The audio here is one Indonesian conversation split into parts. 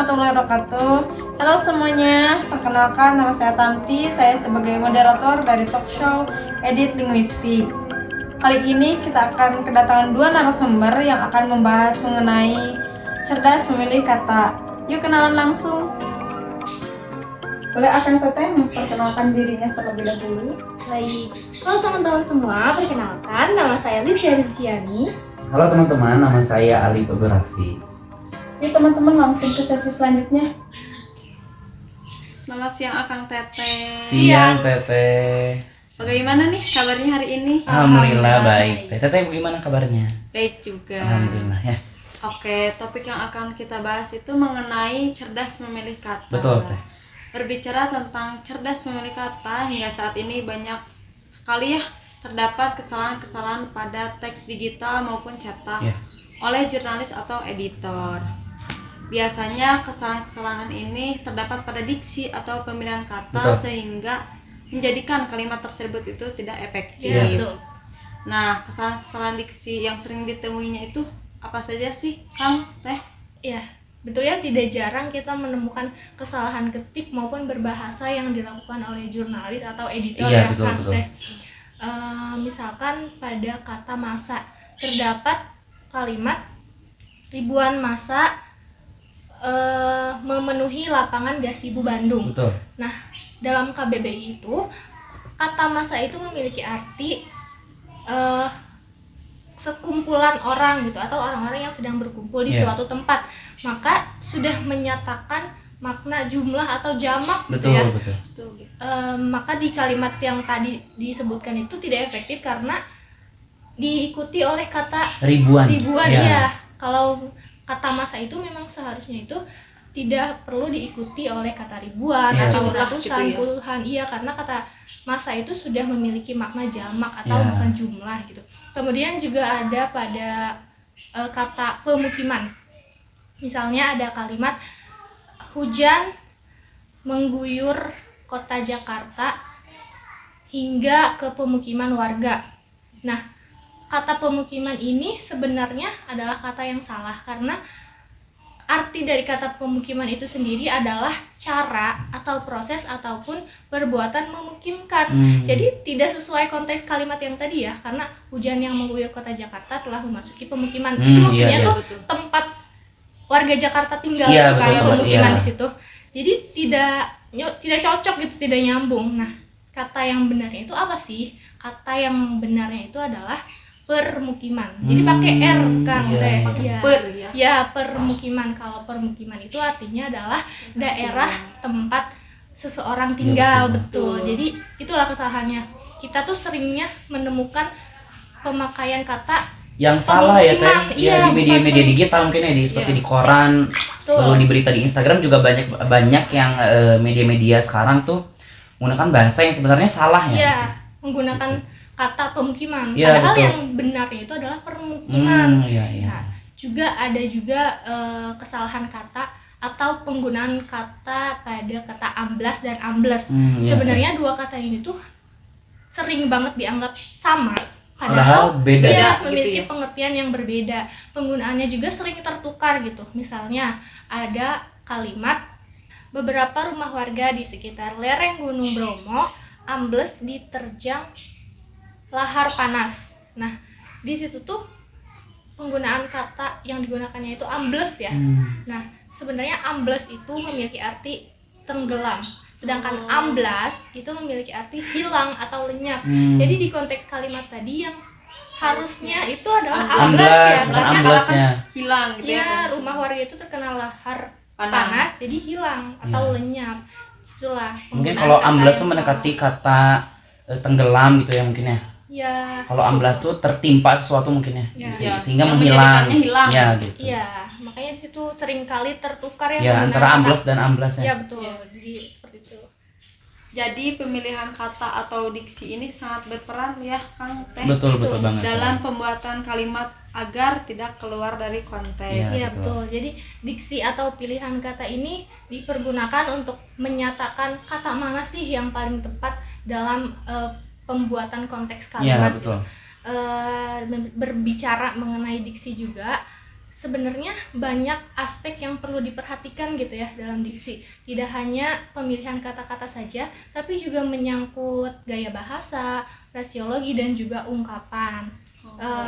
warahmatullahi wabarakatuh. Halo semuanya, perkenalkan nama saya Tanti. Saya sebagai moderator dari talk show Edit Linguistik. Kali ini kita akan kedatangan dua narasumber yang akan membahas mengenai cerdas memilih kata. Yuk kenalan langsung. Boleh Akang Teteh memperkenalkan dirinya terlebih dahulu? Baik, halo teman-teman semua, perkenalkan nama saya Lisya Rizkiani. Halo teman-teman, nama saya Ali Bagorafi. Yuk teman-teman langsung ke sesi selanjutnya. Selamat siang Akang Teteh. Siang Teteh. Bagaimana nih kabarnya hari ini? Alhamdulillah baik. Teteh bagaimana kabarnya? Baik juga. Alhamdulillah ya. Oke, topik yang akan kita bahas itu mengenai cerdas memilih kata. Betul Teh. Berbicara tentang cerdas memilih kata, hingga saat ini banyak sekali ya terdapat kesalahan-kesalahan pada teks digital maupun cetak oleh jurnalis atau editor. Biasanya kesalahan-kesalahan ini terdapat pada diksi atau pemilihan kata. Betul. Sehingga menjadikan kalimat tersebut itu tidak efektif. Betul. Nah, kesalahan-kesalahan diksi yang sering ditemuinya itu apa saja sih, Kang Teh? Ya, betul ya, tidak jarang kita menemukan kesalahan ketik maupun berbahasa yang dilakukan oleh jurnalis atau editor betul. Teh. Misalkan pada kata masa terdapat kalimat ribuan masa memenuhi lapangan Gasibu Bandung. Betul. Nah, dalam KBBI itu kata massa itu memiliki arti sekumpulan orang gitu, atau orang-orang yang sedang berkumpul di suatu tempat. Maka sudah menyatakan makna jumlah atau jamak gitu ya. Betul. Maka di kalimat yang tadi disebutkan itu tidak efektif karena diikuti oleh kata ribuan ya. Kalau kata massa itu memang seharusnya itu tidak perlu diikuti oleh kata ribuan atau ratusan, puluhan, karena kata massa itu sudah memiliki makna jamak atau makna jumlah gitu. Kemudian juga ada pada kata pemukiman. Misalnya ada kalimat hujan mengguyur kota Jakarta hingga ke pemukiman warga. Nah, kata pemukiman ini sebenarnya adalah kata yang salah karena arti dari kata pemukiman itu sendiri adalah cara atau proses ataupun perbuatan memukimkan. Jadi tidak sesuai konteks kalimat yang tadi ya, karena hujan yang mengguyur kota Jakarta telah memasuki pemukiman. Itu maksudnya tuh tempat warga Jakarta tinggal kayak pemukiman di situ. Jadi tidak cocok gitu, tidak nyambung. Nah, kata yang benarnya itu apa sih? Kata yang benarnya itu adalah permukiman. Jadi pakai R kan Teh. Permukiman. Kalau permukiman itu artinya adalah daerah tempat seseorang tinggal, betul. Jadi itulah kesalahannya. Kita tuh seringnya menemukan pemakaian kata yang salah ya Teh. Di media-media digital mungkin ya, seperti di koran, lalu di berita di Instagram juga banyak yang media-media sekarang tuh menggunakan bahasa yang sebenarnya salah ya. Iya, menggunakan kata pemukiman, padahal yang benarnya itu adalah permukiman. Nah, juga ada kesalahan kata atau penggunaan kata pada kata amblas dan ambles. Sebenarnya dua kata ini tuh sering banget dianggap sama, padahal beda, memiliki pengertian yang berbeda. Penggunaannya juga sering tertukar gitu. Misalnya ada kalimat beberapa rumah warga di sekitar lereng Gunung Bromo ambles diterjang lahar panas. Nah, di situ tuh penggunaan kata yang digunakannya itu ambles ya. Nah, sebenarnya ambles itu memiliki arti tenggelam, sedangkan amblas itu memiliki arti hilang atau lenyap. Jadi di konteks kalimat tadi yang harusnya itu adalah amblas ya, hilang gitu ya. Rumah warga itu terkena lahar panas jadi hilang atau lenyap. Itulah. Mungkin kalau amblas itu mendekati kata tenggelam gitu ya mungkin ya. Kalau amblas tuh tertimpa sesuatu mungkin ya. Sehingga menghilang. Gitu. Makanya di situ sering kali tertukar antara amblas dan amblas ya. Betul. Jadi seperti itu. Jadi pemilihan kata atau diksi ini sangat berperan ya Kang Teh. Betul banget. Dalam pembuatan kalimat agar tidak keluar dari konteks. Betul. Jadi diksi atau pilihan kata ini dipergunakan untuk menyatakan kata mana sih yang paling tepat dalam pembuatan konteks kalimat. Betul. Berbicara mengenai diksi juga, sebenarnya banyak aspek yang perlu diperhatikan gitu ya dalam diksi. Tidak hanya pemilihan kata-kata saja, tapi juga menyangkut gaya bahasa, frasiologi, dan juga ungkapan.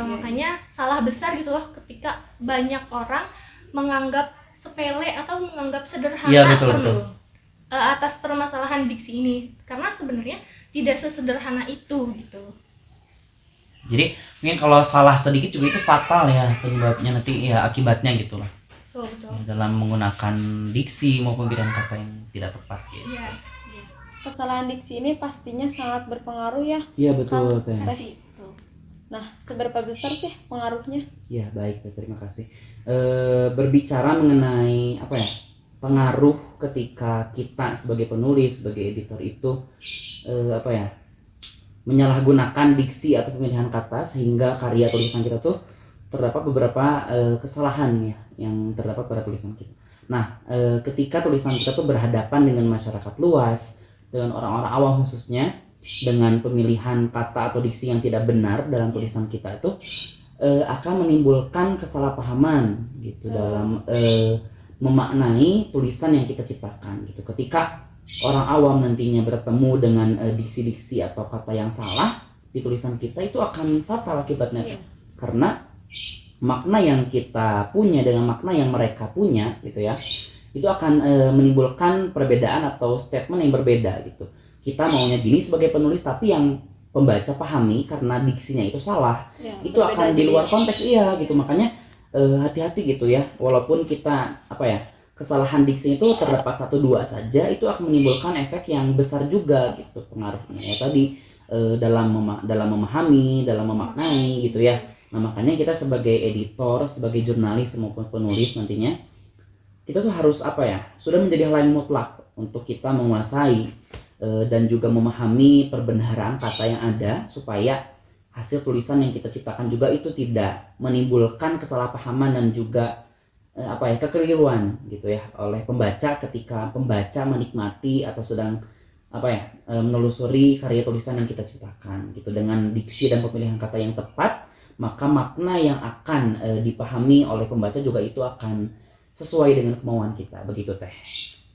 Makanya salah besar gitu loh ketika banyak orang menganggap sepele atau menganggap sederhana betul. Atas permasalahan diksi ini, karena sebenarnya tidak sesederhana itu gitu. Jadi mungkin kalau salah sedikit juga itu fatal ya penyebabnya nanti ya akibatnya gitu lah. Betul. Dalam menggunakan diksi maupun pilihan kata yang tidak tepat gitu. Iya. Kesalahan diksi ini pastinya sangat berpengaruh ya. Iya betul Teh. Nah, seberapa besar sih pengaruhnya? Ya baik Teh, terima kasih. Berbicara mengenai apa ya pengaruh ketika kita sebagai penulis, sebagai editor itu apa ya menyalahgunakan diksi atau pemilihan kata sehingga karya tulisan kita tuh terdapat beberapa kesalahan ya yang terdapat pada tulisan kita. Nah, ketika tulisan kita tuh berhadapan dengan masyarakat luas, dengan orang-orang awam khususnya, dengan pemilihan kata atau diksi yang tidak benar dalam tulisan kita itu akan menimbulkan kesalahpahaman gitu dalam memaknai tulisan yang kita ciptakan gitu. Ketika orang awam nantinya bertemu dengan diksi-diksi atau kata yang salah di tulisan kita itu akan fatal akibatnya. Karena makna yang kita punya dengan makna yang mereka punya gitu ya, itu akan menimbulkan perbedaan atau statement yang berbeda gitu. Kita maunya gini sebagai penulis, tapi yang pembaca pahami karena diksinya itu salah, itu akan di luar konteks gitu. Makanya hati-hati gitu ya, walaupun kita apa ya kesalahan diksi itu terdapat 1-2 saja, itu akan menimbulkan efek yang besar juga gitu pengaruhnya ya tadi dalam memahami, dalam memaknai gitu ya. Nah makanya kita sebagai editor, sebagai jurnalis maupun penulis nantinya kita tuh harus apa ya sudah menjadi hal yang mutlak untuk kita menguasai dan juga memahami perbenaran kata yang ada supaya hasil tulisan yang kita ciptakan juga itu tidak menimbulkan kesalahpahaman dan juga kekeliruan gitu ya oleh pembaca ketika pembaca menikmati atau sedang menelusuri karya tulisan yang kita ciptakan gitu. Dengan diksi dan pemilihan kata yang tepat, maka makna yang akan dipahami oleh pembaca juga itu akan sesuai dengan kemauan kita, begitu Teh.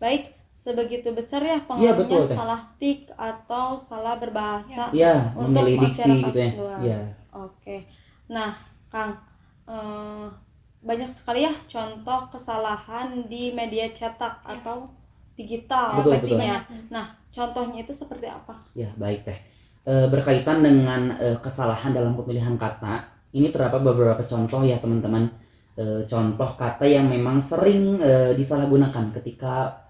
Baik, sebegitu besar ya pengaruhnya salah tik atau salah berbahasa untuk memilih diksi gitu ya. Oke. Nah, Kang, banyak sekali ya contoh kesalahan di media cetak atau digital pastinya. Nah, contohnya itu seperti apa? Ya, baik Teh. Berkaitan dengan kesalahan dalam pemilihan kata, ini terdapat beberapa contoh ya teman-teman. Contoh kata yang memang sering disalahgunakan ketika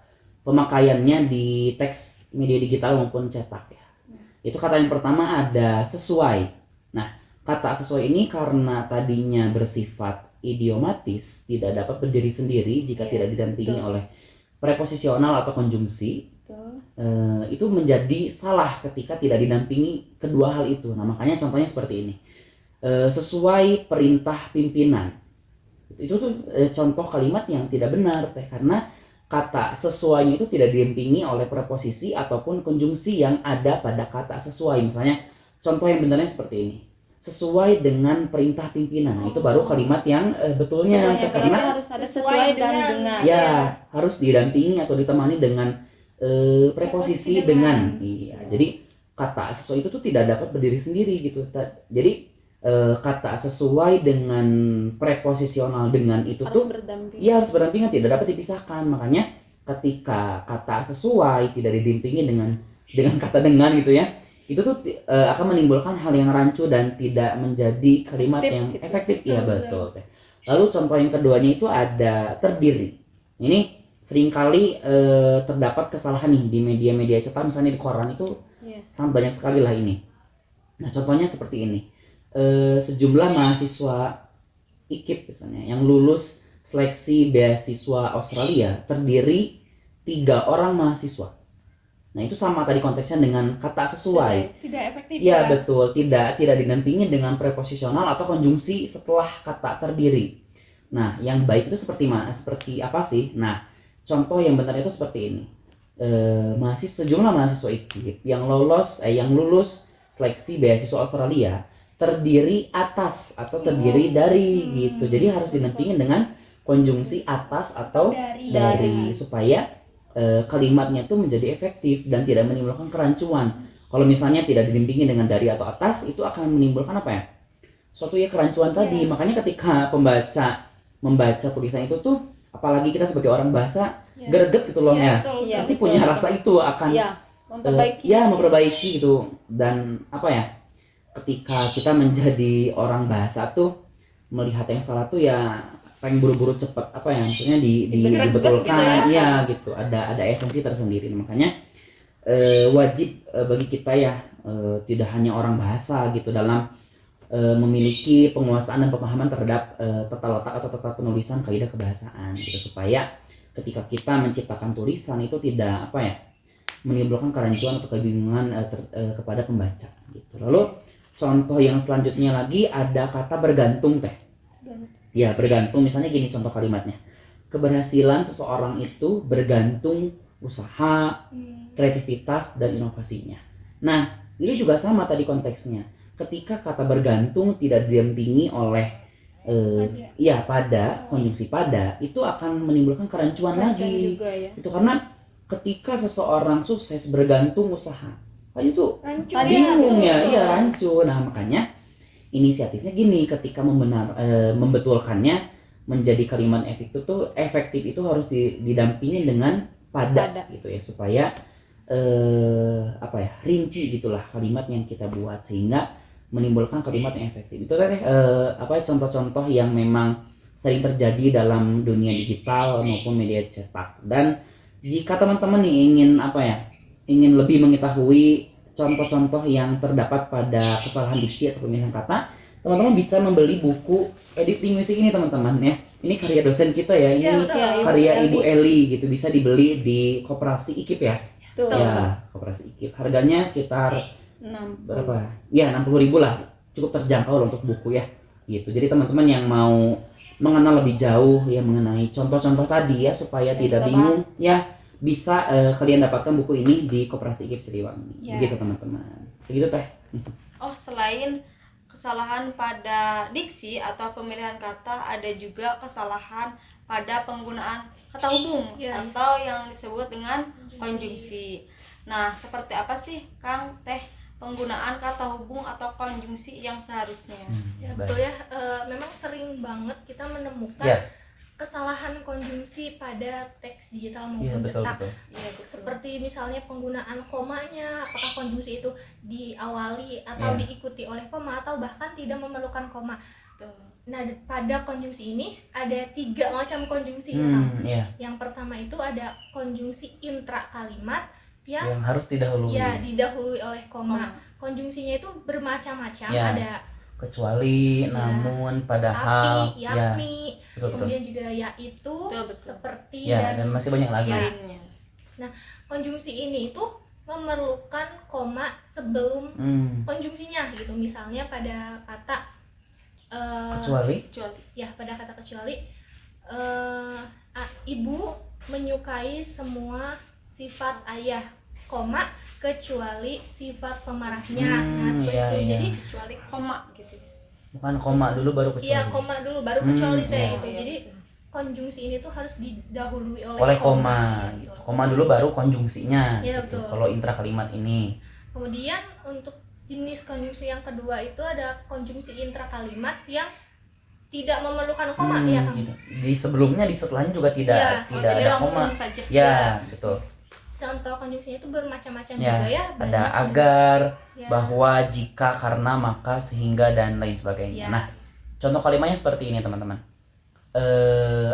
pemakaiannya di teks media digital maupun cetak ya. Itu kata yang pertama ada sesuai. Nah, kata sesuai ini karena tadinya bersifat idiomatis, tidak dapat berdiri sendiri jika tidak didampingi oleh preposisional atau konjungsi. Itu menjadi salah ketika tidak didampingi kedua hal itu. Nah makanya contohnya seperti ini, sesuai perintah pimpinan. Itu tuh contoh kalimat yang tidak benar Teh, karena kata sesuainya itu tidak didampingi oleh preposisi ataupun konjungsi yang ada pada kata sesuai. Misalnya contoh yang benarnya seperti ini, sesuai dengan perintah pimpinan. Nah, itu baru kalimat yang betulnya karena harus ada sesuai dan dengan. Harus didampingi atau ditemani dengan preposisi dengan. Iya. Jadi kata sesuai itu tuh tidak dapat berdiri sendiri gitu. Jadi kata sesuai dengan preposisional dengan itu harus harus berdampingan, tidak dapat dipisahkan. Makanya ketika kata sesuai tidak didampingi dengan kata dengan gitu ya, itu tuh akan menimbulkan hal yang rancu dan tidak menjadi kalimat yang efektif. Iya betul. Lalu contoh yang keduanya itu ada terdiri. Ini seringkali terdapat kesalahan nih di media-media cetak, misalnya di koran itu sangat banyak sekali lah ini. Nah contohnya seperti ini, sejumlah mahasiswa IKIP misalnya yang lulus seleksi beasiswa Australia terdiri 3 orang mahasiswa. Nah itu sama tadi konteksnya dengan kata sesuai. Tidak efektif. Iya betul, tidak didampingi dengan preposisional atau konjungsi setelah kata terdiri. Nah yang baik itu seperti apa sih? Nah contoh yang benar itu seperti ini, sejumlah mahasiswa IKIP yang lulus seleksi beasiswa Australia terdiri atas atau terdiri dari gitu. Jadi harus didampingin dengan konjungsi atas atau dari supaya kalimatnya itu menjadi efektif dan tidak menimbulkan kerancuan. Kalau misalnya tidak didampingi dengan dari atau atas, itu akan menimbulkan apa ya? Suatu ya kerancuan tadi. Makanya ketika pembaca membaca tulisan itu tuh, apalagi kita sebagai orang bahasa greget gitu loh ya. Pasti punya rasa itu akan memperbaiki gitu. Dan apa ya? Ketika kita menjadi orang bahasa tuh melihat yang salah tuh ya pengen buru-buru cepet apa ya maksudnya dibetulkan gitu ya. Gitu ada esensi tersendiri. Makanya wajib bagi kita ya tidak hanya orang bahasa gitu dalam memiliki penguasaan dan pemahaman terhadap tata letak atau tata penulisan kaidah kebahasaan gitu, supaya ketika kita menciptakan tulisan itu tidak apa ya menimbulkan kerancuan atau kebingungan kepada pembaca gitu. Lalu contoh yang selanjutnya lagi ada kata bergantung teh. Ya, bergantung. Misalnya gini contoh kalimatnya. Keberhasilan seseorang itu bergantung usaha, kreativitas, dan inovasinya. Nah, ini juga sama tadi konteksnya. Ketika kata bergantung tidak didampingi oleh pada, konjungsi pada, itu akan menimbulkan kerancuan lagi. Juga, ya. Itu karena ketika seseorang sukses bergantung usaha, itu bingung ya, rancu. Nah, makanya inisiatifnya gini, ketika membetulkannya menjadi kalimat efektif itu harus didampingi dengan pada gitu ya, supaya rinci gitulah kalimat yang kita buat sehingga menimbulkan kalimat yang efektif. Itu teh contoh-contoh yang memang sering terjadi dalam dunia digital maupun media cetak. Dan jika teman-teman nih ingin lebih mengetahui contoh-contoh yang terdapat pada kesalahan diksi atau pemilihan kata, teman-teman bisa membeli buku edit linguistik ini teman-teman ya. Ini karya dosen kita ya, ini karya Ibu Eli gitu, bisa dibeli di Koperasi IKIP ya. Ya, Koperasi IKIP. Harganya sekitar 60.000 lah, cukup terjangkau untuk buku ya. Gitu. Jadi teman-teman yang mau mengenal lebih jauh ya mengenai contoh-contoh tadi ya supaya tidak bingung ya, bisa kalian dapatkan buku ini di Koperasi IKIP Siliwangi. Begitu teman-teman. Begitu teh. Selain kesalahan pada diksi atau pemilihan kata, ada juga kesalahan pada penggunaan kata hubung atau yang disebut dengan konjungsi. Nah, seperti apa sih Kang Teh penggunaan kata hubung atau konjungsi yang seharusnya? Betul ya, memang sering banget kita menemukan kesalahan konjungsi pada teks digital maupun cetak. Seperti misalnya penggunaan komanya, apakah konjungsi itu diawali atau diikuti oleh koma atau bahkan tidak memerlukan koma. Nah, pada konjungsi ini ada 3 macam konjungsi. Yang pertama itu ada konjungsi intra kalimat yang harus didahului. Didahului oleh koma. Konjungsinya itu bermacam-macam, ada kecuali, namun, padahal, tapi, yakni, kemudian juga yaitu, seperti dan masih banyak lagi. Nah, konjungsi ini itu memerlukan koma sebelum konjungsinya gitu. Misalnya pada kata kecuali. Ya, pada kata kecuali ibu menyukai semua sifat ayah, koma kecuali sifat pemarahnya. Jadi kecuali koma gitu. Bukan koma dulu baru kecuali. Iya, koma dulu baru kecuali gitu. Jadi konjungsi ini tuh harus didahului oleh koma. Gitu. Koma dulu baru konjungsinya. Gitu. Kalau intra kalimat ini. Kemudian untuk jenis konjungsi yang kedua itu ada konjungsi intra kalimat yang tidak memerlukan koma ya Kang. Gitu. Di sebelumnya, di setelahnya juga tidak ada koma. Ya, betul. Contoh konjungsinya itu bermacam-macam juga ya. Ada agar, bahwa, jika, karena, maka, sehingga, dan lain sebagainya. Nah, contoh kalimatnya seperti ini teman-teman.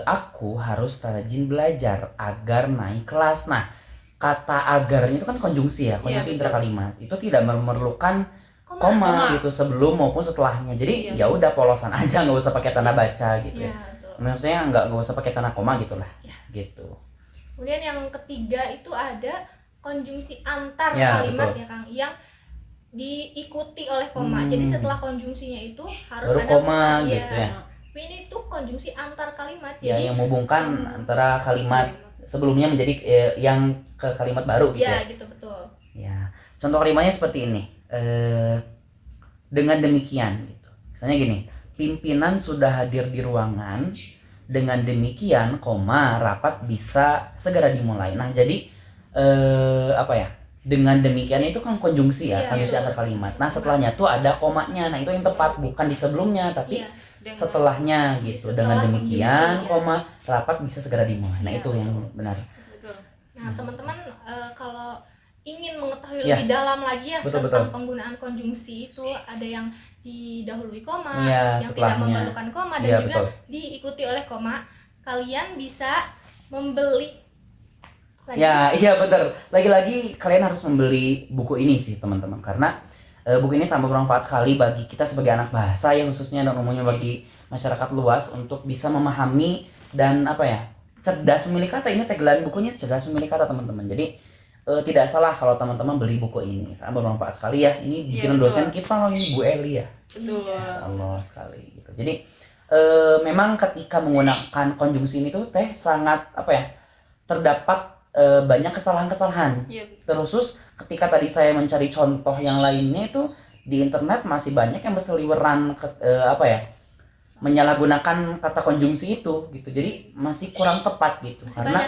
Aku harus rajin belajar agar naik kelas. Nah, kata agarnya itu kan konjungsi ya, konjungsi intra kalimat. Itu tidak memerlukan koma gitu sebelum maupun setelahnya. Jadi ya udah polosan aja, nggak usah pakai tanda baca gitu ya. Maksudnya nggak usah pakai tanda koma gitulah. Gitu. Kemudian yang ketiga itu ada konjungsi antar kalimat ya Kang, yang diikuti oleh koma. Jadi setelah konjungsinya itu harus baru ada koma gitu ya. Tapi ini tuh konjungsi antar kalimat. Jadi yang menghubungkan antara kalimat sebelumnya menjadi yang ke kalimat baru gitu. Ya, gitu betul. Ya. Contoh kalimatnya seperti ini. dengan demikian gitu. Misalnya gini, pimpinan sudah hadir di ruangan, dengan demikian, rapat bisa segera dimulai. Nah, jadi apa ya? Dengan demikian itu kan konjungsi ya, konjungsi antar kalimat. Nah, setelahnya tuh ada komanya. Nah, itu yang tepat, bukan di sebelumnya tapi setelahnya gitu. Dengan demikian, rapat bisa segera dimulai. Nah, itu yang benar. Nah, teman-teman kalau ingin mengetahui lebih dalam lagi ya tentang penggunaan konjungsi itu, ada yang didahului koma, yang tidak memerlukan koma, dan juga diikuti oleh koma, kalian bisa membeli lagi. Iya betul. Lagi-lagi kalian harus membeli buku ini sih teman-teman, karena buku ini sangat bermanfaat sekali bagi kita sebagai anak bahasa ya, khususnya dan umumnya bagi masyarakat luas untuk bisa memahami dan cerdas memilih kata. Ini tagline bukunya, cerdas memilih kata teman-teman. Jadi tidak salah kalau teman-teman beli buku ini, sangat bermanfaat sekali ya. Ini bikin dosen kita loh, ini Bu Eli ya. Masya Allah sekali gitu. Jadi memang ketika menggunakan konjungsi ini tuh sangat terdapat banyak kesalahan-kesalahan. Terus ketika tadi saya mencari contoh yang lainnya itu di internet masih banyak yang berseliweran menyalahgunakan kata konjungsi itu gitu. Jadi masih kurang tepat gitu. Karena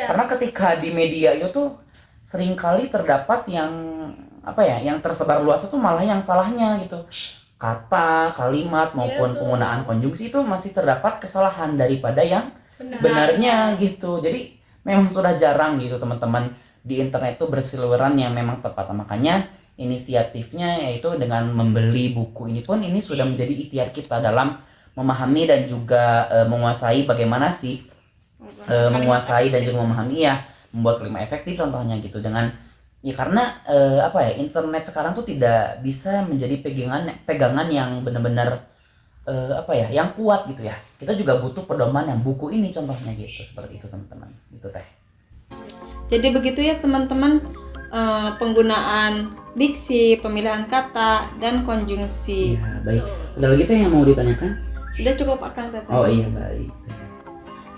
karena ketika di media itu tuh seringkali terdapat yang yang tersebar luas itu malah yang salahnya gitu. Kata, kalimat maupun penggunaan konjungsi itu masih terdapat kesalahan daripada yang benarnya gitu. Jadi memang sudah jarang gitu teman-teman di internet itu berseliweran yang memang tepat. Makanya inisiatifnya yaitu dengan membeli buku ini pun ini sudah menjadi ikhtiar kita dalam memahami dan juga menguasai bagaimana sih menguasai dan juga memahami membuat kalimat efektif contohnya gitu. Dengan karena internet sekarang tuh tidak bisa menjadi pegangan yang benar-benar yang kuat gitu ya. Kita juga butuh pedoman yang buku ini contohnya gitu, seperti itu teman-teman. Itu teh. Jadi begitu ya teman-teman, penggunaan diksi, pemilihan kata, dan konjungsi. Ya, baik. Ada lagi teh yang mau ditanyakan? Sudah cukup Akang Teteh. Oh iya, baik.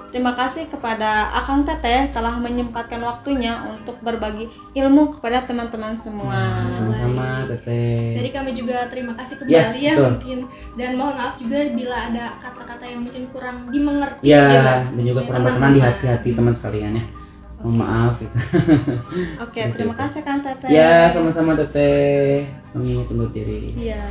Terima kasih kepada Akang Teteh telah menyempatkan waktunya untuk berbagi ilmu kepada teman-teman semua. Sama-sama Teteh. Jadi kami juga terima kasih kembali mungkin, dan mohon maaf juga bila ada kata-kata yang mungkin kurang dimengerti dan juga kurang berkenan di hati-hati teman sekalian ya. Mohon maaf gitu. Oke, terima kasih Kang Teteh. Ya, sama-sama Teteh. Kami undur diri. Iya.